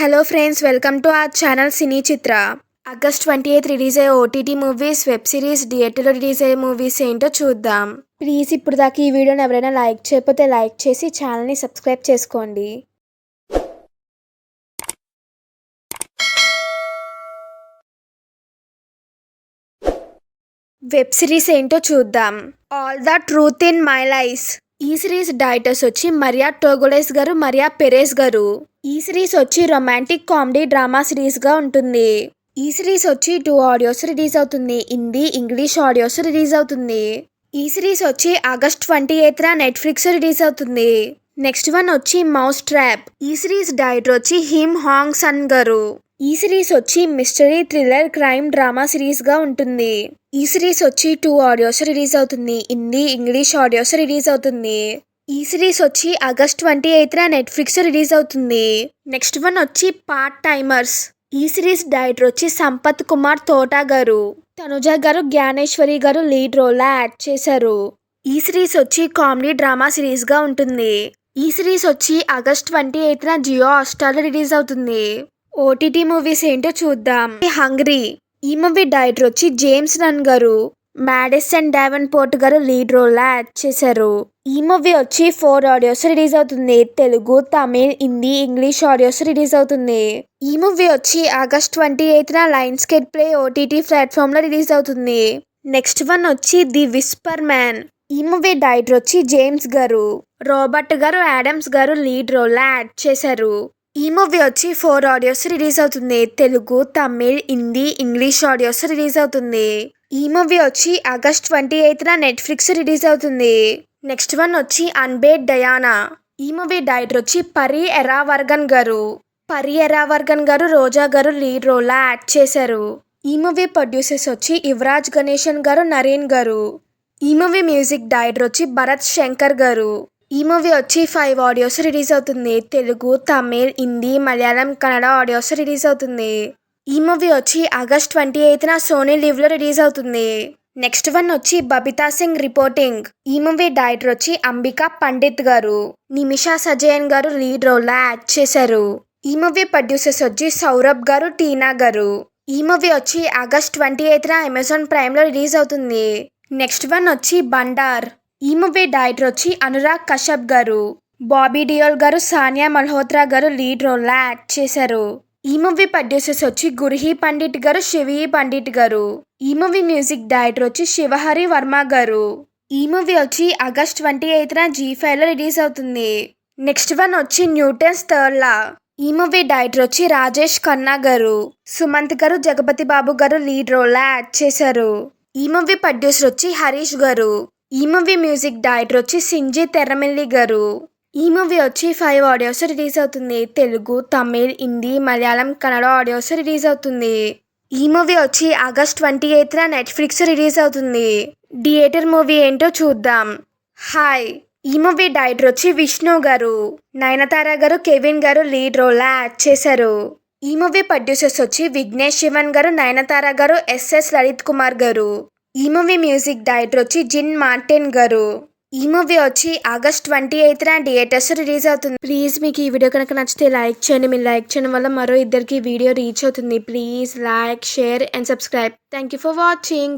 Hello friends, welcome to our channel cine Chitra. August 28 release అయ్యే OTT movies, web series, థియేటర్లో release అయ్యే movies ఏంటో చూద్దాం. Please ఇప్పుడు దాకా ఈ వీడియోని ఎవరైనా లైక్ చేయకపోతే లైక్ చేసి ఛానల్ని సబ్స్క్రైబ్ చేసుకోండి. వెబ్ సిరీస్ ఏంటో చూద్దాం. All the truth in my life. ఈ సిరీస్ డైరెక్టర్స్ వచ్చి మరియా టోగోలెస్ గారు, మరియా పెరెస్ గారు. ఈ సిరీస్ వచ్చి రొమాంటిక్ కామెడీ డ్రామా సిరీస్ గా ఉంటుంది. ఈ సిరీస్ వచ్చి 2 ఆడియోస్ రిలీజ్ అవుతుంది. హిందీ, ఇంగ్లీష్ ఆడియోస్ రిలీజ్ అవుతుంది. ఈ సిరీస్ వచ్చి ఆగస్ట్ 28న నెట్ఫ్లిక్స్ రిలీజ్ అవుతుంది. నెక్స్ట్ వన్ వచ్చి మౌస్ ట్రాప్. ఈ సిరీస్ డైరెక్టర్ వచ్చి హిమ్ హాంగ్ సన్ గారు. ఈ సిరీస్ వచ్చి mystery, thriller, crime drama series గా ఉంటుంది. ఈ సిరీస్ వచ్చి 2 ఆడియోస్ రిలీజ్ అవుతుంది. హిందీ, ఇంగ్లీష్ ఆడియోస్ రిలీజ్ అవుతుంది. ఈ సిరీస్ వచ్చి ఆగస్ట్ 28న నెట్ఫ్లిక్స్ రిలీజ్ అవుతుంది. నెక్స్ట్ వన్ వచ్చి పార్ట్ టైమర్స్. ఈ సిరీస్ డైరెక్టర్ వచ్చి సంపత్ కుమార్ తోటా గారు. తనుజ గారు, జ్ఞానేశ్వరి గారు లీడ్ రోల్ యాడ్ చేశారు. ఈ సిరీస్ వచ్చి కామెడీ డ్రామా సిరీస్ గా ఉంటుంది. ఈ సిరీస్ వచ్చి ఆగస్ట్ 28న జియో హాట్‌స్టార్లో రిలీజ్ అవుతుంది. ఓటీటీ మూవీస్ ఏంటో చూద్దాం. హంగ్రీ. ఈ మూవీ డైరెక్టర్ వచ్చి జేమ్స్ నన్ గారు. మ్యాడిసన్ డావెన్పోర్ట్ గారు లీడ్ రోల్ యాడ్ చేశారు. ఈ మూవీ వచ్చి 4 ఆడియోస్ రిలీజ్ అవుతుంది. Telugu, Tamil, Hindi, English audios release అవుతుంది. ఈ మూవీ వచ్చి ఆగస్ట్ 28న Lionsgate play OTT platform లో రిలీజ్ అవుతుంది. నెక్స్ట్ వన్ వచ్చి ది విస్పర్ మ్యాన్. ఈ మూవీ డైరెక్టర్ వచ్చి జేమ్స్ గారు. రాబర్ట్ గారు, యాడమ్స్ గారు లీడ్ రోల్ యాడ్ చేశారు. ఈ మూవీ వచ్చి 4 ఆడియోస్ రిలీజ్ అవుతుంది. Telugu, Tamil, Hindi, English audios release అవుతుంది. ఈ మూవీ వచ్చి ఆగస్ట్ 28న నెట్ఫ్లిక్స్ రిలీజ్ అవుతుంది. నెక్స్ట్ వన్ వచ్చి అన్బేడ్ డయానా. ఈ మూవీ డైరెక్టర్ వచ్చి పరి ఎరావర్గన్ గారు. పరి ఎరావర్గన్ గారు, రోజా గారు లీడ్ రోల్ యాడ్ చేశారు. ఈ మూవీ ప్రొడ్యూసర్స్ వచ్చి యువరాజ్ గణేశన్ గారు, నరేన్ గారు. ఈ మూవీ మ్యూజిక్ డైరెక్టర్ వచ్చి భరత్ శంకర్ గారు. ఈ మూవీ వచ్చి 5 ఆడియోస్ రిలీజ్ అవుతుంది. తెలుగు, తమిళ్, హిందీ, మలయాళం, కన్నడ ఆడియోస్ రిలీజ్ అవుతుంది. ఈ మూవీ వచ్చి ఆగస్ట్ 28న సోనీ లివ్ లో రిలీజ్ అవుతుంది. నెక్స్ట్ వన్ వచ్చి బబితా సింగ్ రిపోర్టింగ్. ఈ మూవీ డైరెక్టర్ వచ్చి అంబికా పండిత్ గారు. నిమిషా సజయన్ గారు లీడ్ రోల్ యాడ్ చేశారు. ఈ మూవీ ప్రొడ్యూసర్స్ వచ్చి సౌరభ్ గారు, టీనా గారు. ఈ మూవీ వచ్చి ఆగస్ట్ 28న అమెజాన్ ప్రైమ్ లో రిలీజ్ అవుతుంది. నెక్స్ట్ వన్ వచ్చి బండార్. ఈ మూవీ డైరెక్టర్ వచ్చి అనురాగ్ కశ్యప్ గారు. బాబీ డియోల్ గారు, సానియా మల్హోత్రా గారు లీడ్ రోల్ యాడ్ చేశారు. ఈ మూవీ ప్రొడ్యూసర్స్ వచ్చి గుర్హి పండిట్ గారు, శివి పండిట్ గారు. ఈ మూవీ మ్యూజిక్ డైరెక్టర్ వచ్చి శివహరి వర్మ గారు. ఈ మూవీ వచ్చి ఆగస్ట్ 28న జీ5లో రిలీజ్ అవుతుంది. నెక్స్ట్ వన్ వచ్చి న్యూటన్స్ థర్డ్ లా. ఈ మూవీ డైరెక్టర్ వచ్చి రాజేష్ ఖన్నా గారు. సుమంత్ గారు, జగపతి బాబు గారు లీడ్ రోల్ యాడ్ చేశారు. ఈ మూవీ ప్రొడ్యూసర్ వచ్చి హరీష్ గారు. ఈ మూవీ మ్యూజిక్ డైరెక్టర్ వచ్చి సింజీ తెర్రమిల్లి గారు. ఈ మూవీ వచ్చి 5 ఆడియోస్ రిలీజ్ అవుతుంది. తెలుగు, తమిళ్, హిందీ, మలయాళం, కన్నడ ఆడియోస్ రిలీజ్ అవుతుంది. ఈ మూవీ వచ్చి ఆగస్ట్ 28న నెట్ఫ్లిక్స్ రిలీజ్ అవుతుంది. థియేటర్ మూవీ ఏంటో చూద్దాం. హాయ్. ఈ మూవీ డైరెక్టర్ వచ్చి విష్ణు గారు. నయనతార గారు, కెవిన్ గారు లీడ్ రోల్ యాడ్ చేశారు. ఈ మూవీ ప్రొడ్యూసర్స్ వచ్చి విఘ్నేష్ శివన్ గారు, నయనతార గారు, ఎస్ఎస్ లలిత్ కుమార్ గారు. ఈ మూవీ మ్యూజిక్ డైరెక్టర్ వచ్చి జిన్ మార్టిన్ గారు. ఈ మూవీ వచ్చి ఆగస్ట్ 28న థియేటర్స్ రిలీజ్ అవుతుంది. ప్లీజ్ మీకు ఈ వీడియో కనుక నచ్చితే లైక్ చేయండి. మీరు లైక్ చేయడం వల్ల మరో ఇద్దరికి వీడియో రీచ్ అవుతుంది. Please like, share and subscribe. Thank you for watching.